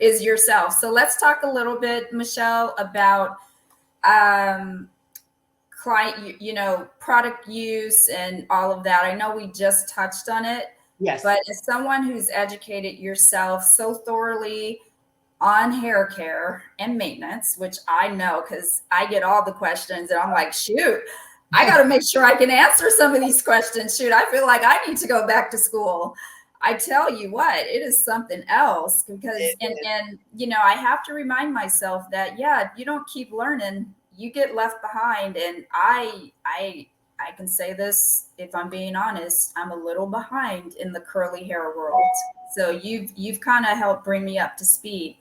is yourself. So let's talk a little bit, Michelle, about client, product use and all of that. I know we just touched on it, Yes. but as someone who's educated yourself so thoroughly on hair care and maintenance, which I know because I get all the questions and I'm like, shoot, I got to make sure I can answer some of these questions. Shoot, I feel like I need to go back to school. I tell you what, it is something else because, and I have to remind myself that, yeah, if you don't keep learning, you get left behind. And I can say this, if I'm being honest, I'm a little behind in the curly hair world. So you've kind of helped bring me up to speed.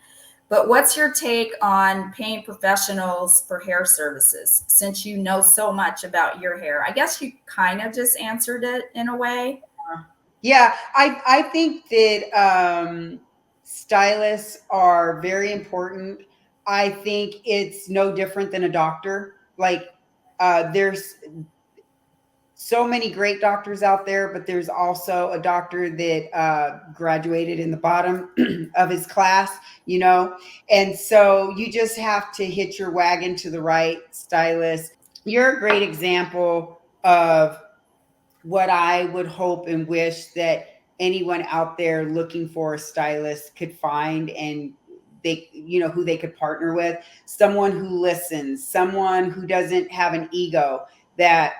But what's your take on paying professionals for hair services since you know so much about your hair? I guess you kind of just answered it in a way. Yeah, I think that stylists are very important. I think it's no different than a doctor. Like, there's so many great doctors out there, but there's also a doctor that graduated in the bottom of his class, and so you just have to hit your wagon to the right stylist. You're a great example of what I would hope and wish that anyone out there looking for a stylist could find, and who they could partner with. Someone who listens, someone who doesn't have an ego, that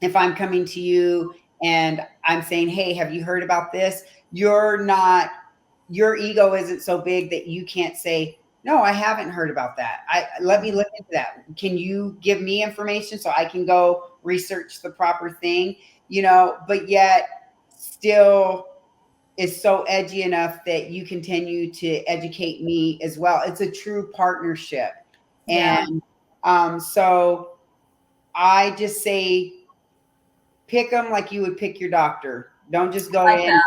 if I'm coming to you and I'm saying, hey, have you heard about this? Your ego isn't so big that you can't say, no, I haven't heard about that. Let me look into that. Can you give me information so I can go research the proper thing? But yet still is so edgy enough that you continue to educate me as well. It's a true partnership. Yeah. And so I just say, pick them like you would pick your doctor. Don't just go I like in. that.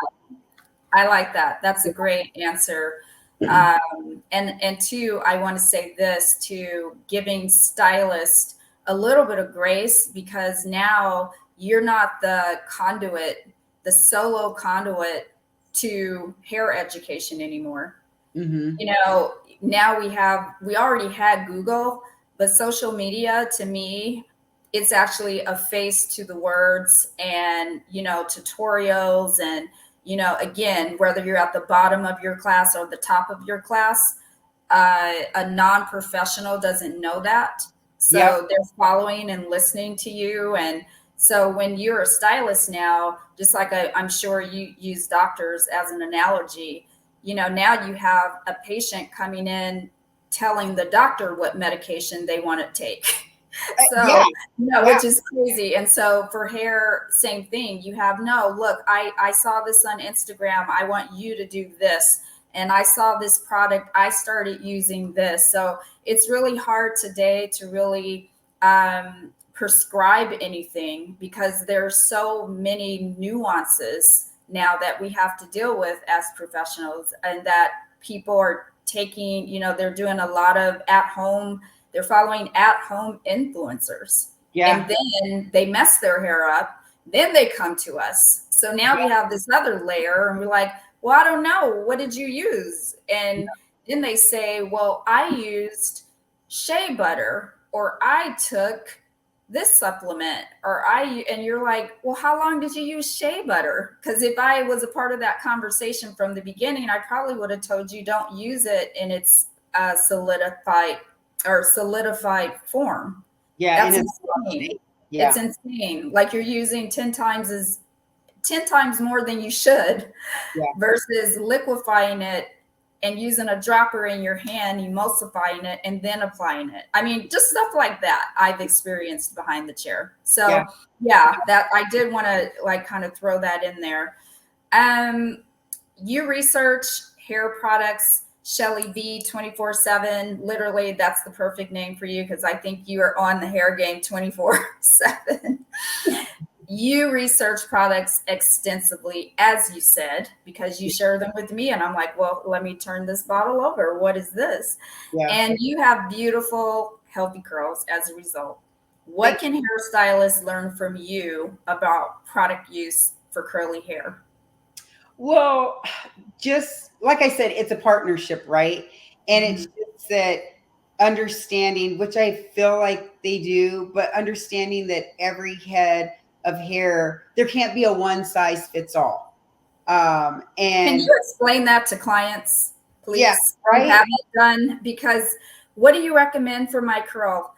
I like that. That's a great answer. And two, I want to say this to giving stylists a little bit of grace because now you're not the conduit, the solo conduit to hair education anymore. Mm-hmm. Now we already had Google, but social media to me, it's actually a face to the words and, tutorials and, again, whether you're at the bottom of your class or the top of your class, a non-professional doesn't know that. Yep. So they're following and listening to you. And so when you're a stylist now, just like I'm sure you use doctors as an analogy, now you have a patient coming in telling the doctor what medication they want to take. Yeah. So, Yeah. which is crazy. And so for hair, same thing. You have, no, look, I saw this on Instagram. I want you to do this. And I saw this product. I started using this. So it's really hard today to really prescribe anything because there's so many nuances now that we have to deal with as professionals, and that people are taking, they're doing a lot of they're following at home influencers. Yeah. And then they mess their hair up. Then they come to us. So now we have this other layer and we're like, well, I don't know. What did you use? And then they say, well, I used shea butter, or I took this supplement, and you're like, well, how long did you use shea butter? Because if I was a part of that conversation from the beginning, I probably would have told you don't use it in its solidified form. Yeah. That's In insane. It's yeah. insane. Like you're using 10 times more than you should Yeah. versus liquefying it and using a dropper in your hand, emulsifying it, and then applying it. I mean, just stuff like that I've experienced behind the chair. So yeah, that I did want to kind of throw that in there. You research hair products, Shelly B 24/7. Literally, that's the perfect name for you because I think you are on the hair game 24/7. You research products extensively, as you said, because you share them with me. And I'm like, well, let me turn this bottle over. What is this? Yeah. And you have beautiful, healthy curls as a result. What Thank can hairstylists learn from you about product use for curly hair? Well, just like I said, it's a partnership, right? And it's Mhm. just that understanding, which I feel like they do, but understanding that every head of hair, there can't be a one size fits all. Can And you explain that to clients, yeah, please, who right. haven't done? Because what do you recommend for my curl?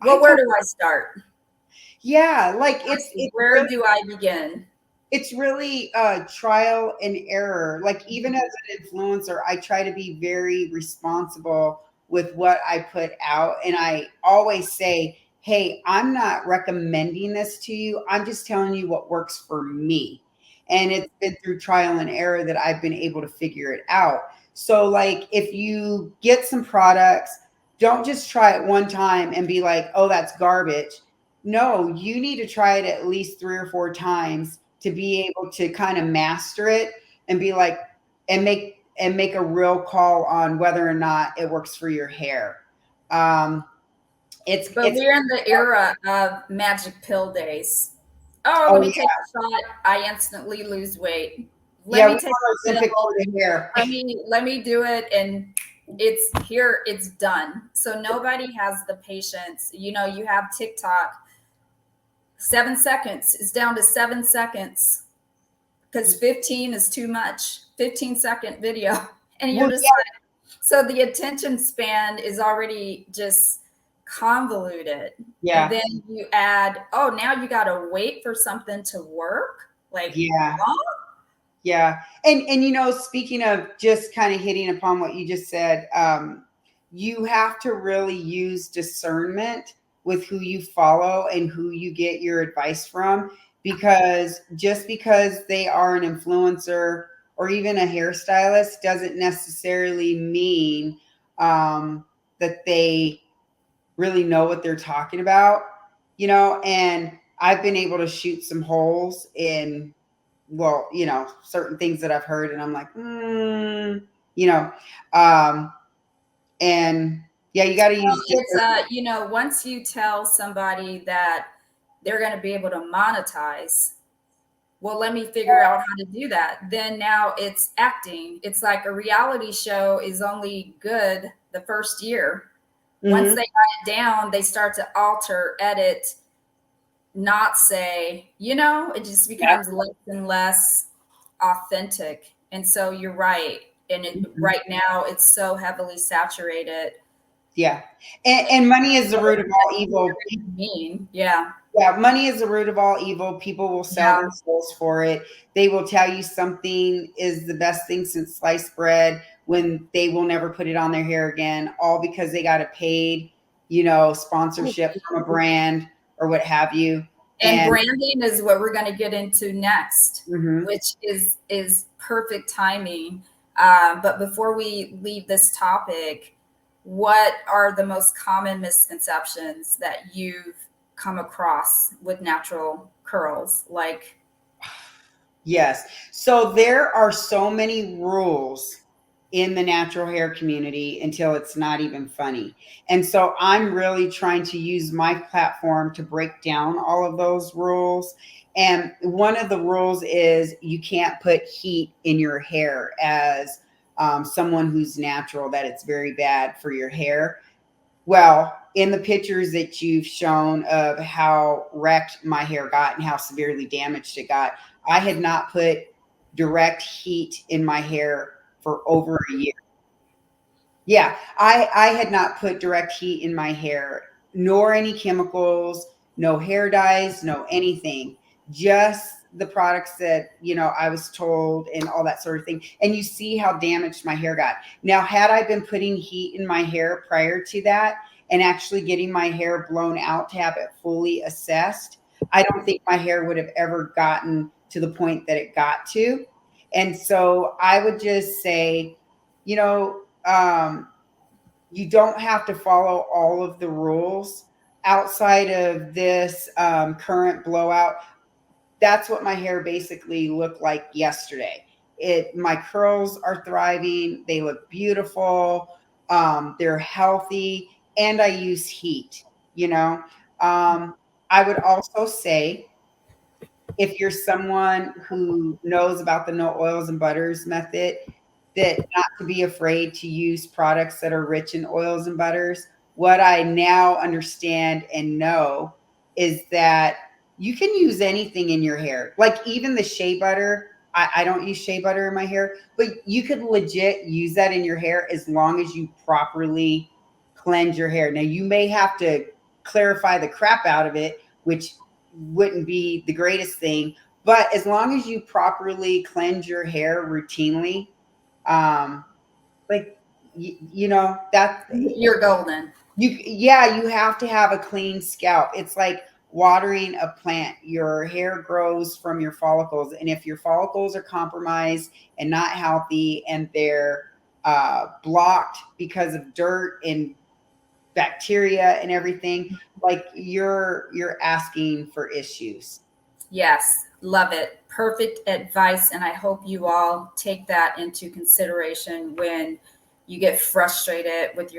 I Well, where tell, do I start? yeah, like Where do I begin? it's really trial and error. Like even as an influencer, I try to be very responsible with what I put out, and I always say, hey, I'm not recommending this to you, I'm just telling you what works for me. And it's been through trial and error that I've been able to figure it out. So like if you get some products, don't just try it one time and be like, oh, that's garbage. No, you need to try it at least 3 or 4 times to be able to kind of master it and be like, and make a real call on whether or not it works for your hair. Um, But it's we're in the era of magic pill days. Oh, let oh me yeah, take a shot. I instantly lose weight. Let yeah, we me take want a Ozempic pill. for the hair. Let me do it, and it's here. It's done. So nobody has the patience. You have TikTok. 7 seconds is down to 7 seconds because 15 is too much. 15-second video, and you're Well, just like, so the attention span is already just convoluted. And yeah, then you add, oh, now you got to wait for something to work. Like, yeah, huh? yeah. And speaking of just kind of hitting upon what you just said, you have to really use discernment with who you follow and who you get your advice from, because just because they are an influencer or even a hairstylist doesn't necessarily mean that they really know what they're talking about, and I've been able to shoot some holes in, well, certain things that I've heard, and I'm like, you know, um, and yeah, you got to use It's discernment. once you tell somebody that they're going to be able to monetize, well, let me figure out how to do that. Then now it's acting. It's like a reality show is only good the first year. Once Hmm. they got it down, they start to alter, edit, not say, it just Yeah. becomes less and less authentic. And so you're right. And Mhm. right now it's so heavily saturated. Yeah. And money is the root of all evil. Mean. Yeah. Yeah, money is the root of all evil. People will sell Yeah. their souls for it. They will tell you something is the best thing since sliced bread when they will never put it on their hair again, all because they got a paid, sponsorship from a brand or what have you. And And branding is what we're going to get into next, mhm. which is perfect timing. But before we leave this topic, what are the most common misconceptions that you've come across with natural curls? Like, Yes. So there are so many rules in the natural hair community until it's not even funny. And so I'm really trying to use my platform to break down all of those rules. And one of the rules is you can't put heat in your hair as someone who's natural, that it's very bad for your hair. Well, in the pictures that you've shown of how wrecked my hair got and how severely damaged it got, I had not put direct heat in my hair for over a year. Yeah, I had not put direct heat in my hair, nor any chemicals, no hair dyes, no anything. Just the products that, I was told and all that sort of thing. And you see how damaged my hair got. Now, had I been putting heat in my hair prior to that and actually getting my hair blown out to have it fully assessed, I don't think my hair would have ever gotten to the point that it got to. And so I would just say, you know, you don't have to follow all of the rules outside of this current blowout. That's what my hair basically looked like yesterday. My curls are thriving, they look beautiful, they're healthy, and I use heat. you know um, I would also say if you're someone who knows about the no oils and butters method, that not to be afraid to use products that are rich in oils and butters. What I now understand and know is that you can use anything in your hair, like even the shea butter. I don't use shea butter in my hair, but you could legit use that in your hair as long as you properly cleanse your hair. Now, you may have to clarify the crap out of it, which wouldn't be the greatest thing, but as long as you properly cleanse your hair routinely, um like you know that You're golden. you have to have a clean scalp. It's like watering a plant. Your hair grows from your follicles, and if your follicles are compromised and not healthy, and they're blocked because of dirt and bacteria and everything, like you're asking for issues. Yes, love it. Perfect advice. And I hope you all take that into consideration when you get frustrated with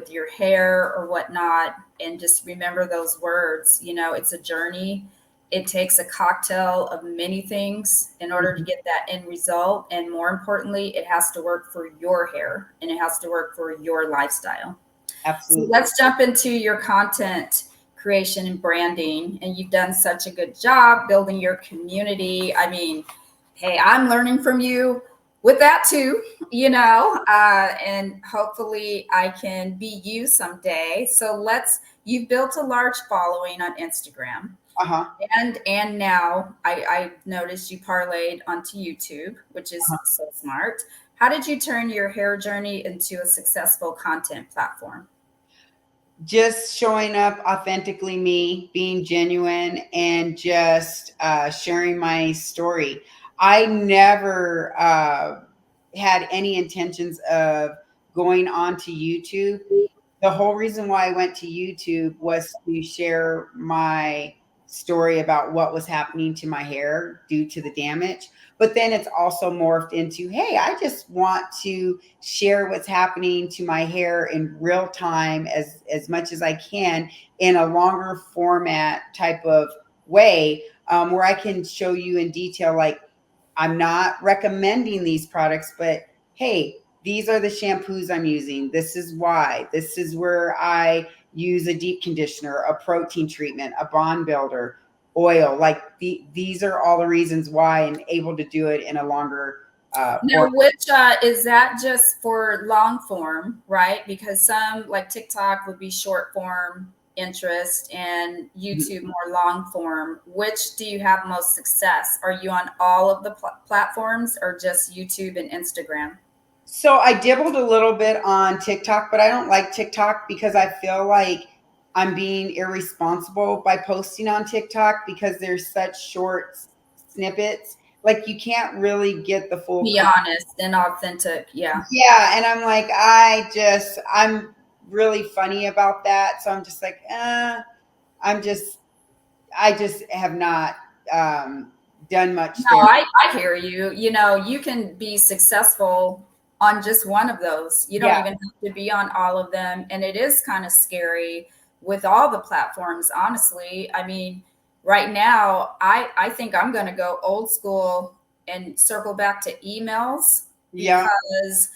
your hair or whatnot. And just remember those words. You know, it's a journey. It takes a cocktail of many things in order to Mhm. get that end result. And more importantly, it has to work for your hair and it has to work for your lifestyle. So Absolutely. let's jump into your content creation and branding. And you've done such a good job building your community. I mean, hey, I'm learning from you with that too, and hopefully I can be you someday. So you've built a large following on Instagram. Uh-huh. And now I noticed you parlayed onto YouTube, which is Uh-huh. so smart. How did you turn your hair journey into a successful content platform? Just showing up authentically, me being genuine, and just sharing my story. I never had any intentions of going on to YouTube. The whole reason why I went to YouTube was to share my story about what was happening to my hair due to the damage. But then it's also morphed into, hey, I just want to share what's happening to my hair in real time as much as I can in a longer format type of way, where I can show you in detail, like, I'm not recommending these products, but hey, these are the shampoos I'm using. This is why. This is where I use a deep conditioner, a protein treatment, a bond builder, oil. Like these are all the reasons why I'm able to do it in a longer Now, form. which is that just for long form, right? Because some like TikTok would be short form interest and YouTube more long form. Which do you have most success? Are you on all of the platforms or just YouTube and Instagram? So I dibbled a little bit on TikTok, but I don't like TikTok because I feel like I'm being irresponsible by posting on TikTok because there's such short snippets. Like you can't really get the full Be honest and authentic. Yeah. yeah, and I'm like, I'm really funny about that. So I'm just like, I'm just, I just have not done much No, there. I hear you. You know, you can be successful on just one of those. You don't Yeah, even have to be on all of them. And it is kind of scary with all the platforms, honestly. I mean, right now, I think I'm going to go old school and circle back to emails yeah, because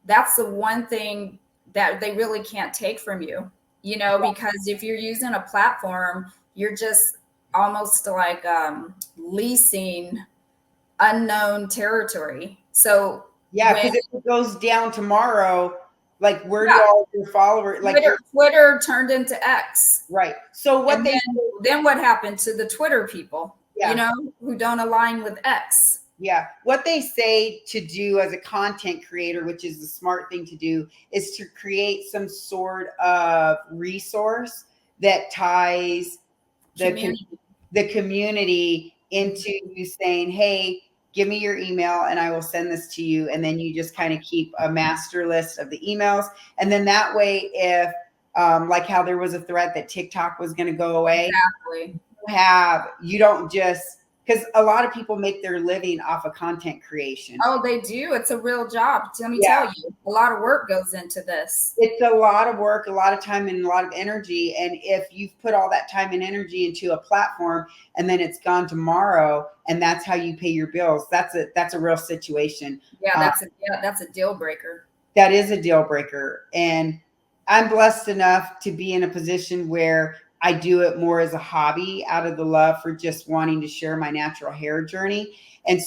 that's the one thing that they really can't take from you, because if you're using a platform, you're just almost like leasing unknown territory. So yeah. when Because if it goes down tomorrow, like where do yeah, all your followers, like you're Twitter turned into X, right. So what and they then what happened to the Twitter people, yeah, who don't align with X? yeah. What they say to do as a content creator, which is the smart thing to do, is to create some sort of resource that ties the Community. the community into you saying, hey, give me your email and I will send this to you. And then you just kind of keep a master list of the emails. And then that way, if like how there was a threat that TikTok was going to go away, Exactly. you don't just because a lot of people make their living off of content creation. Oh, they do. It's a real job. Let me Yeah, tell you, a lot of work goes into this. it's a lot of work, a lot of time, and a lot of energy. And if you've put all that time and energy into a platform and then it's gone tomorrow, and that's how you pay your bills, that's a real situation. Yeah, Uh, that's a deal breaker. that is a deal breaker. And I'm blessed enough to be in a position where I do it more as a hobby out of the love for just wanting to share my natural hair journey. And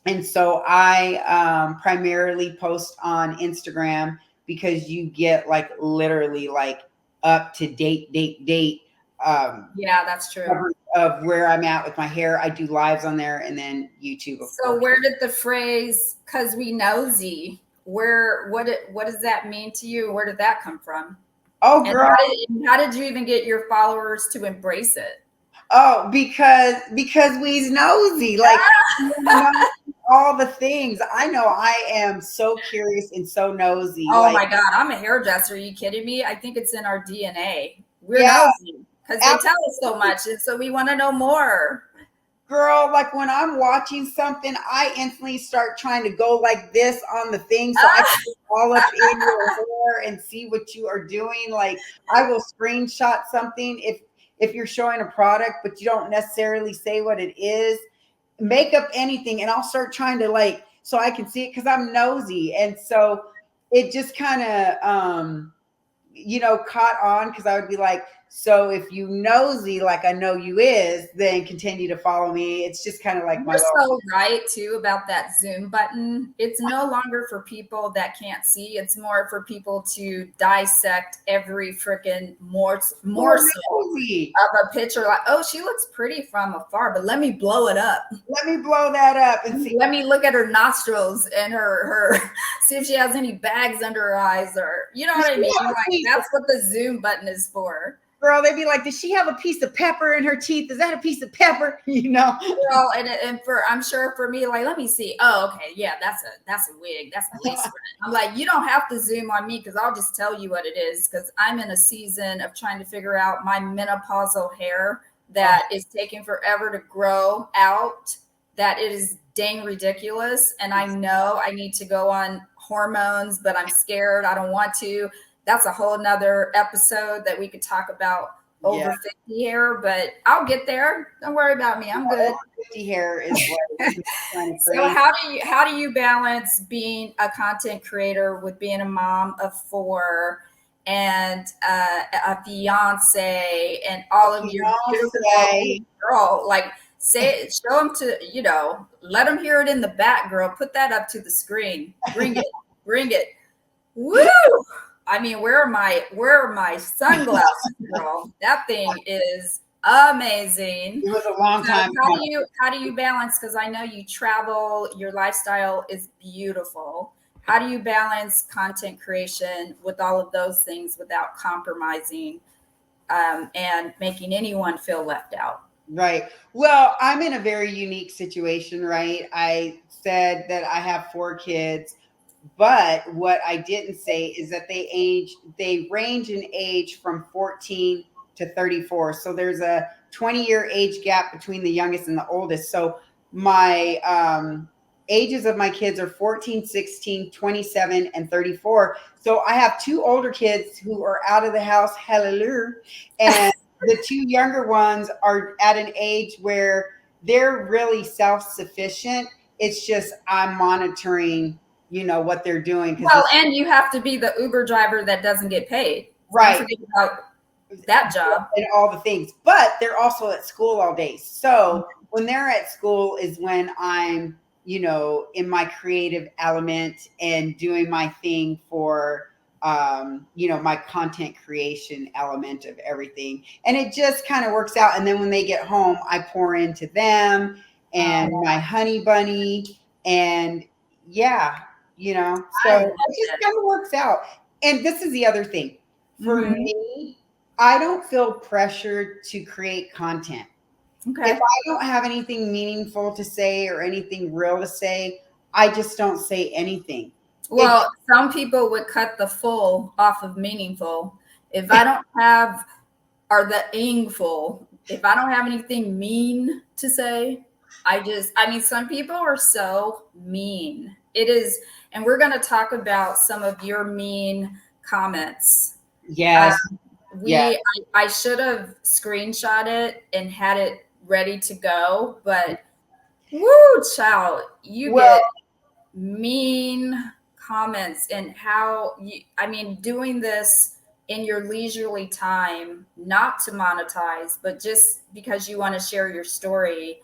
Thank so I primarily post on Instagram because you get like literally like up to date Yeah, that's true. coverage of where I'm at with my hair. I do lives on there, and then YouTube, of So course. where did the phrase "cause we nosy," what does that mean to you? Where did that come from? Oh, And girl. how did you even get your followers to embrace it? Oh, because we's nosy. Like, you wanna know all the things. I know I am so curious and so nosy. Oh Like, my God, I'm a hairdresser. Are you kidding me? I think it's in our DNA. We're yeah, nosy because they tell us so much. And so we want to know more. girl, like when I'm watching something, I instantly start trying to go like this on the thing so I can get all up in your hair and see what you are doing. Like I will screenshot something if you're showing a product, but you don't necessarily say what it is. Make up anything, and I'll start trying to like so I can see it because I'm nosy. And so it just kind of caught on because I would be like, so if you nosy like I know you is, then continue to follow me. It's just kind of like my You're little so right too about that Zoom button. It's no longer for people that can't see. It's more for people to dissect every freaking more morsel nosy. of a picture. Like, oh, she looks pretty from afar, but let me blow it up. Let me blow that up and see. Let me look at her nostrils and her see if she has any bags under her eyes, or you know what I mean. Like that's what the Zoom button is for. Girl, they'd be like, does she have a piece of pepper in her teeth? Is that a piece of pepper? Well, and for I'm sure for me, like, let me see. Oh, okay, yeah, that's a wig. That's a lace front. I'm like, you don't have to zoom on me because I'll just tell you what it is because I'm in a season of trying to figure out my menopausal hair that is taking forever to grow out. That it is dang ridiculous, and I know I need to go on hormones, but I'm scared. I don't want to. That's a whole nother episode that we could talk about Yeah. over 50 hair, but I'll get there. Don't worry about me. I'm good. Over 50 hair is what kind of So how do you balance being a content creator with being a mom of four and a fiance and all of your beautiful girl? Like show them to let them hear it in the back, girl. Put that up to the screen. Bring it. Woo! I mean, where are my sunglasses, girl? That thing is amazing. It was a long So time. how do you balance? Because I know you travel, your lifestyle is beautiful. How do you balance content creation with all of those things without compromising and making anyone feel left out? Right. Well, I'm in a very unique situation, right? I said that I have 4 kids, but what I didn't say is that they range in age from 14 to 34. So there's a 20-year age gap between the youngest and the oldest. So my ages of my kids are 14, 16, 27, and 34. So I have 2 older kids who are out of the house, hallelujah, and the 2 younger ones are at an age where they're really self-sufficient. It's just I'm monitoring, what they're doing. Well, and you have to be the Uber driver that doesn't get paid. Right. Don't forget about that job. And all the things. But they're also at school all day. So when they're at school is when I'm, in my creative element and doing my thing for my content creation element of everything. And it just kind of works out. And then when they get home, I pour into them and my honey bunny. And yeah, so it just kind of works out. And this is the other thing. For me, I don't feel pressured to create content. Okay. If I don't have anything meaningful to say or anything real to say, I just don't say anything. Well, some people would cut the full off of meaningful. If I don't have or the ingful, if I don't have anything mean to say, I mean, some people are so mean. It is, and we're going to talk about some of your mean comments. Uh, Yes. Yeah. I should have screenshot it and had it ready to go, but woo, child, you Well, get mean comments. And how you, I mean, doing this in your leisurely time, not to monetize, but just because you want to share your story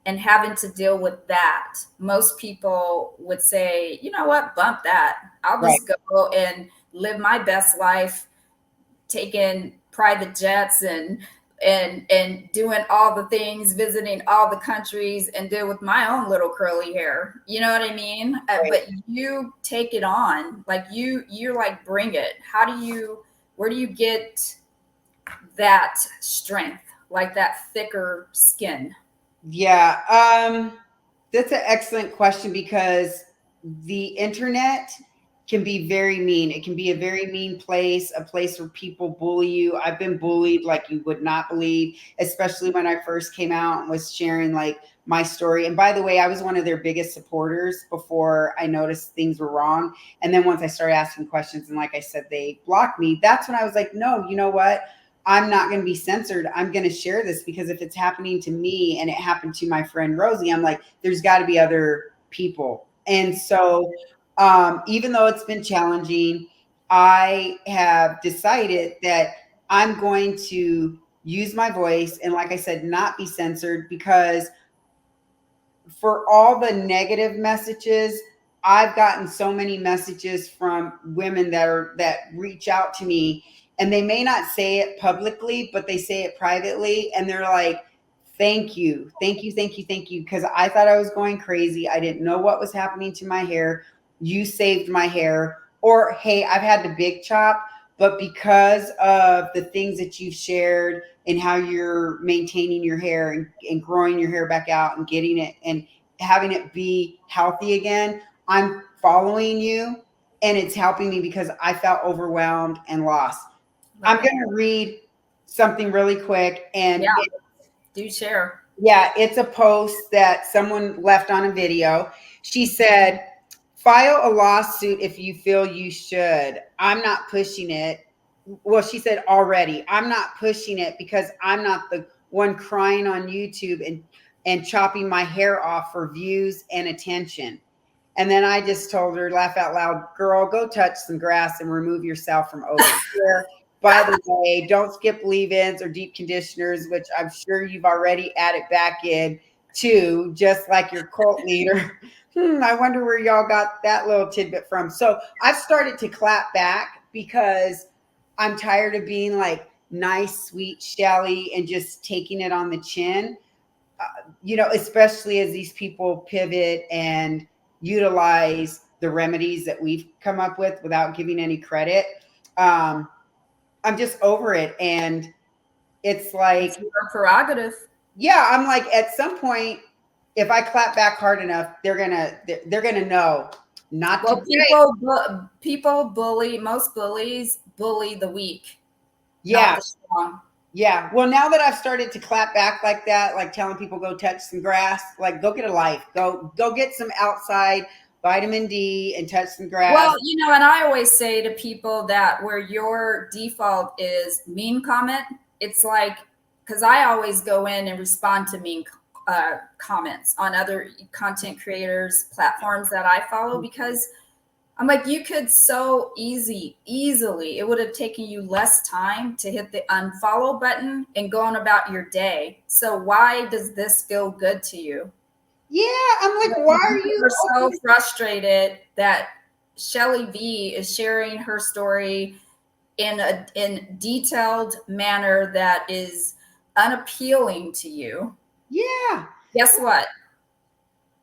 and having to deal with that. Most people would say, you know what, bump that. I'll right. just go and live my best life, taking private jets and doing all the things, visiting all the countries, and deal with my own little curly hair. You know what I mean? Right. But you take it on, like you're like, bring it. How do you? Where do you get that strength, like that thicker skin? Yeah. That's an excellent question because the internet can be very mean. It can be a very mean place, a place where people bully you. I've been bullied like you would not believe, especially when I first came out and was sharing like my story. And by the way, I was one of their biggest supporters before I noticed things were wrong. And then once I started asking questions and like I said, they blocked me, that's when I was like, no, you know what? I'm not going to be censored. I'm going to share this because if it's happening to me and it happened to my friend Rosie, I'm like, there's got to be other people. And so, even though it's been challenging, I have decided that I'm going to use my voice and, like I said, not be censored because for all the negative messages, I've gotten so many messages from women that reach out to me and they may not say it publicly, but they say it privately and they're like, "Thank you. Thank you, thank you, thank you because I thought I was going crazy. I didn't know what was happening to my hair. You saved my hair." Or, "Hey, I've had the big chop, but because of the things that you've shared and how you're maintaining your hair and growing your hair back out and getting it and having it be healthy again, I'm following you and it's helping me because I felt overwhelmed and lost." I'm Love it. going to read something really quick. And Yeah, do share. yeah, it's a post that someone left on a video. She said, "File a lawsuit if you feel you should. I'm not pushing it." Well, she said already, "I'm not pushing it because I'm not the one crying on YouTube and chopping my hair off for views and attention." And then I just told her, laugh out loud, "Girl, go touch some grass and remove yourself from over here. By the way, don't skip leave-ins or deep conditioners, which I'm sure you've already added back in too, just like your cult leader." I wonder where y'all got that little tidbit from. So I've started to clap back because I'm tired of being like nice, sweet Shelly and just taking it on the chin. Especially as these people pivot and utilize the remedies that we've come up with without giving any credit. Um, I'm just over it. And it's It's like, your prerogative. yeah, I'm like, at some point, if I clap back hard enough, they're gonna know not to Well, break. people bully. Most bullies bully the weak, not Yeah, the strong. yeah. Well, now that I've started to clap back like that, like telling people go touch some grass, like go get a life, go get some outside vitamin D and touch some grass. Well, and I always say to people that where your default is mean comment, it's like, because I always go in and respond to mean comments on other content creators platforms that I follow, because I'm like, you could so easily, it would have taken you less time to hit the unfollow button and go on about your day. So why does this feel good to you? Yeah, I'm like, why are You you are so opening? frustrated that Shelly V is sharing her story in a in detailed manner that is unappealing to you. Yeah, Guess what?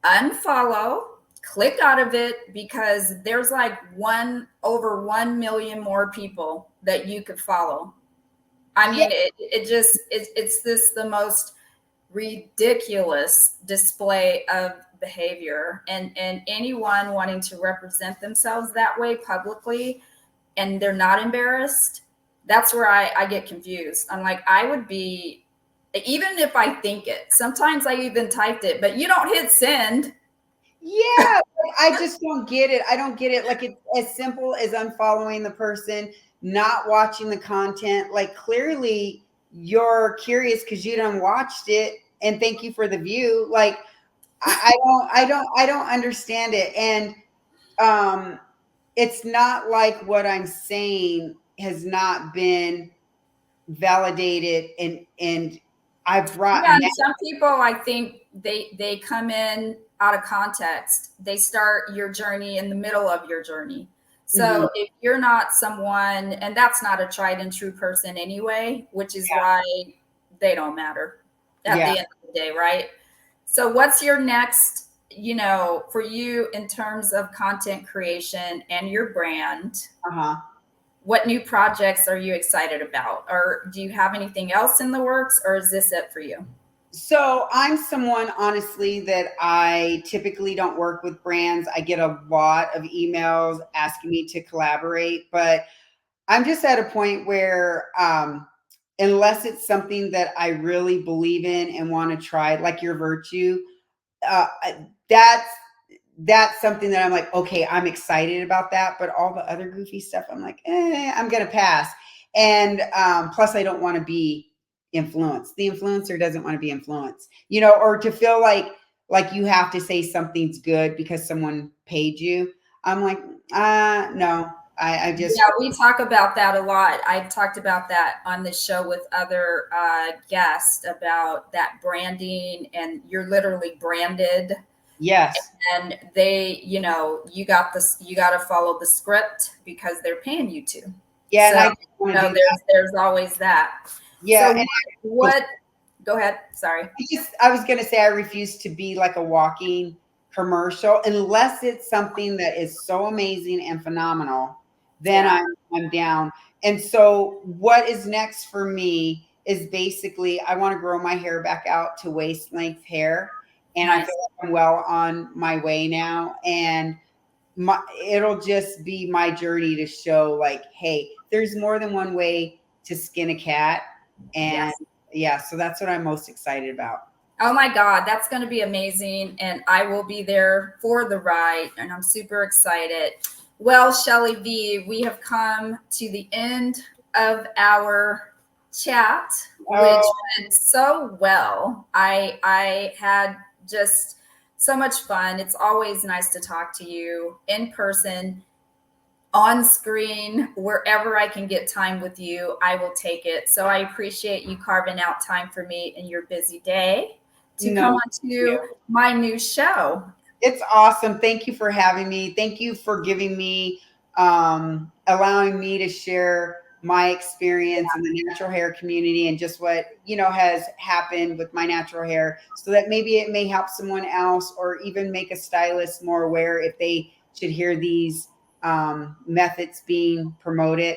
Unfollow, click out of it, because there's like over 1 million more people that you could follow. I yeah, mean, it's this the most ridiculous display of behavior, and anyone wanting to represent themselves that way publicly and they're not embarrassed, that's where I get confused. I'm like, I would be Even if I think it, sometimes I even typed it, but you don't hit send. Yeah, I just don't get it. I don't get it. Like, it's as simple as unfollowing the person, not watching the content. Like, clearly you're curious because you done watched it, and thank you for the view. Like, I don't understand it. And um it's not like what I'm saying has not been validated, and I've brought Yeah, and some people, I think they come in out of context. They start your journey in the middle of your journey. Mhm. So if you're not someone, and that's not a tried and true person anyway, which is Yeah, why they don't matter at yeah, the end of the day, right? So what's your next, for you in terms of content creation and your brand? uh-huh. What new projects are you excited about? Or do you have anything else in the works, or is this it for you? So I'm someone, honestly, that I typically don't work with brands. I get a lot of emails asking me to collaborate, but I'm just at a point where, unless it's something that I really believe in and want to try, like your virtue, uh, that's something that I'm like, okay, I'm excited about that. But all the other goofy stuff, I'm like, I'm gonna pass. And plus, I don't want to be influenced. The influencer doesn't want to be influenced, or to feel like you have to say something's good because someone paid you. I'm like, no, I just, Yeah, we talk about that a lot. I've talked about that on the show with other guests about that branding, and you're literally branded, yes, and you got to follow the script because they're paying you to. yeah, and So I don't want to do that. there's always that. Yeah, So and what? Go ahead. Sorry. I was going to say I refuse to be like a walking commercial unless it's something that is so amazing and phenomenal. Then Yeah. I'm down. And so what is next for me is basically I want to grow my hair back out to waist length hair, and I feel Nice. like I'm well on my way now. And it'll just be my journey to show, like, hey, there's more than one way to skin a cat. And Yes. yeah, so that's what I'm most excited about. Oh my God, that's going to be amazing. And I will be there for the ride. And I'm super excited. Well, Shelly V, we have come to the end of our chat, which Oh, went so well. I had just so much fun. It's always nice to talk to you in person, on screen, wherever I can get time with you, I will take it. So I appreciate you carving out time for me in your busy day to come no, on to my new show. it's awesome. Thank you for having me. Thank you for giving me, allowing me to share my experience in the natural hair community and just what, has happened with my natural hair, so that maybe it may help someone else or even make a stylist more aware if they should hear these methods being promoted,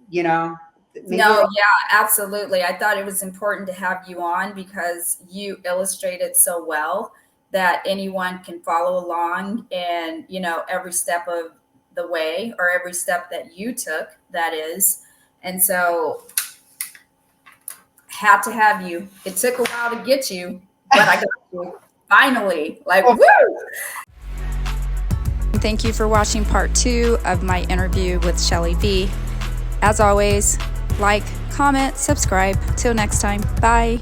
you know, maybe. No, yeah, absolutely. I thought it was important to have you on because you illustrated so well that anyone can follow along, and, every step of the way, or every step that you took, that is. And so had to have you. It took a while to get you, but I got you finally. Like, woo! Thank you for watching part 2 of my interview with Shelly V. As always, like, comment, subscribe. Till next time. Bye.